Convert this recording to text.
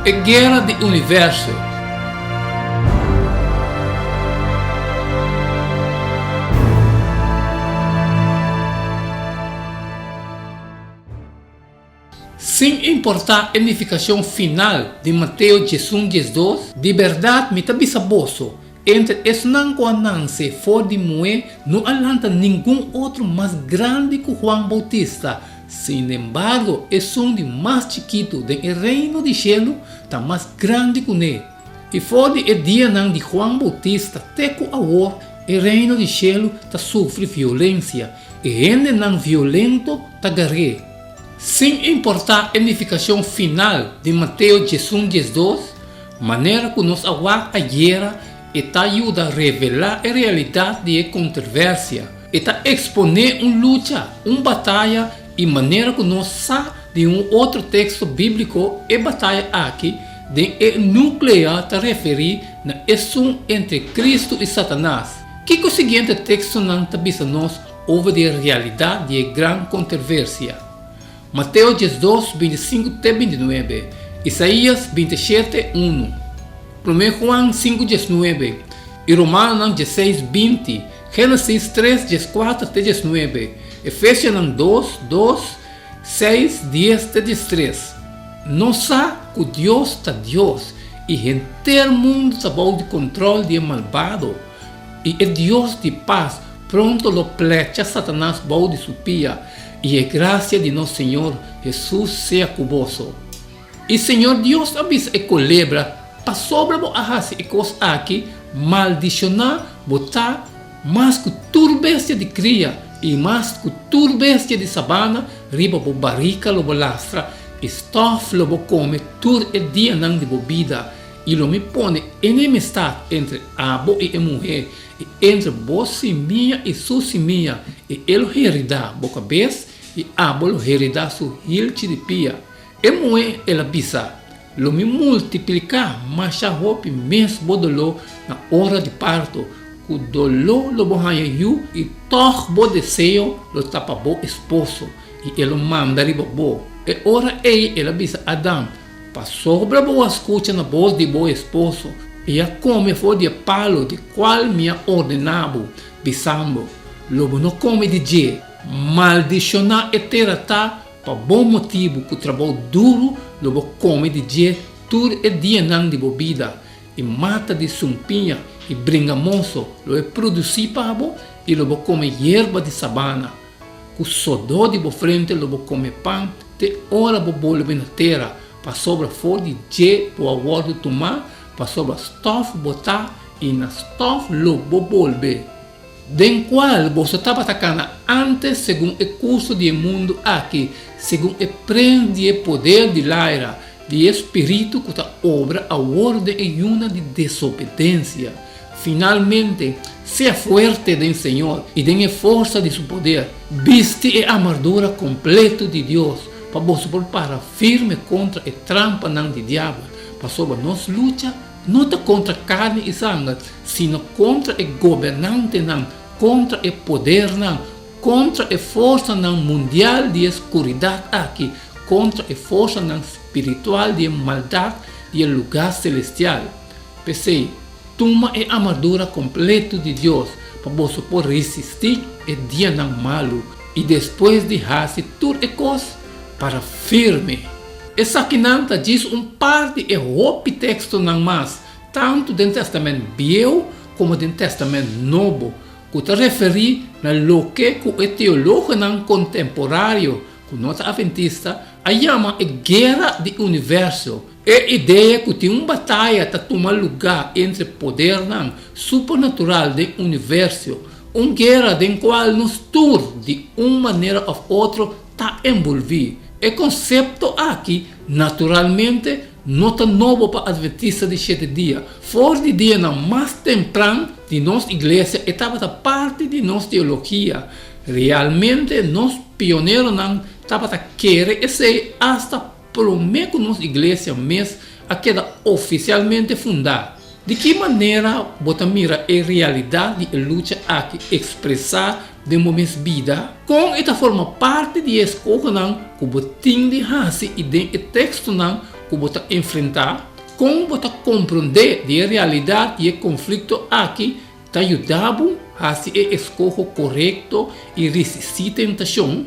É guerra do universo. Sem importar a edificação final de Mateus 16, de verdade me está saboso. Entre esse não se for de moer, não alanta nenhum outro mais grande que Juan Bautista. Sin embargo, es um de mais chiquito do reino de cielo, está mais grande que ele. E for de dia de Juan Bautista, teco agora, o reino de cielo está sofre violência, e gente não violento está garre. Sem importar a edificação final de Mateus 16, maneira que nos aguarda a guerra está ajuda a revelar a realidade da controvérsia, está exponer uma luta, uma batalha, e maneira que nós sabemos de outro texto bíblico, a batalha aqui, de nuclear está referir na ação entre Cristo e Satanás. Que o seguinte texto não está nós over a realidade de grande controvérsia. Mateus 12, 25 até 29, Isaías 27, 1, 1 Juan 5, 19, e Romanos 16, 20, Gênesis 3, 4 até 19, Efésios 2, 2, 6, 10 até 13. Nós sabemos que Deus está Deus, e o inteiro mundo está sob o controle de malvado, e é Deus de paz, pronto lo plecha Satanás bom de sua pia, e a graça de nosso Senhor Jesus seja convosco. E Senhor Deus avisa e colebra, para sobre a raça e coisa aqui, maldicionar, botar, mais que turbestia de cria, e mais que turbestia de sabana, riba bo barrica lo bo lastra, estof lo bo come, tur e dia não de bebida, e lo me pone enemistade entre abo e a mulher, e entre você minha e sua minha, e ele herida bo cabeça, e abo lo herida su hilchi de pia. E mulher ela bisa, lo me multiplicar, mas a roupa mesmo dolor na hora de parto, o dolor lo bohanha yu e toch bo desejo lo tapa bo esposo, e ele manda riba bo. E ora ela bisa Adão, pa sobra bo escuta na voz de bo esposo, e a come for de palo de qual minha ordenabo, bisambo, lobo não come de je, maldicionar e terata, pa bom motivo que o trabalho duro, lobo come de je, tur e dia não de bebida, e mata de sumpinha, e brinca moço, lo é produzir pabo, e lobo come hierba de sabana, que sodó de bo frente, lobo come pão, te ora bo bolbe na terra, pa sobra for de je, po aguardo tomar, pa sobra stof botar, e na stof lobo bolbe. Den qual você estava atacando antes, segundo o curso do mundo aqui, segundo o prende e poder de Laira, de espírito que está obra a ordem e uma de desobediência. Finalmente, seja forte do Senhor e tenha força de seu poder. Viste a armadura completa de Deus, para você para firme contra a trampa não de diabo, para sobre nossa luta, não contra carne e sangue, sino contra o governante não, contra o poder não, contra a força não mundial de escuridade aqui, contra a força não espiritual de maldade e lugar celestial. Pensei, toma a armadura completa de Deus, para você poder resistir o dia não malo, e depois de fazer tudo coisa para firme. Essa aqui não diz parte de roupa texto não mais, tanto do Testamento Velho como do Testamento Novo, que está referi na lo que o teólogo não contemporâneo, que nossa adventista, a chama a guerra do universo. É a ideia que tem uma batalha que toma lugar entre poder não supernatural do universo, uma guerra em qual nós todos, de uma maneira ou outra, está envolvido. O conceito aqui, naturalmente, não está novo para a adventista de 7 dias. Fora de dia não mais temprano de nossa igreja, estava parte de nossa teologia. Realmente, nós pioneiros não estava querer ser hasta prometo nossa igreja mesmo a queda oficialmente fundada. De que maneira você mira a realidade e luta aqui expressar de momentos vida, com esta forma parte de escolha não, que você tem de fazer e de texto não, que você enfrentar, como você compreender a realidade e o conflito aqui, te ajudava a se escolher correto e resistir à tentação,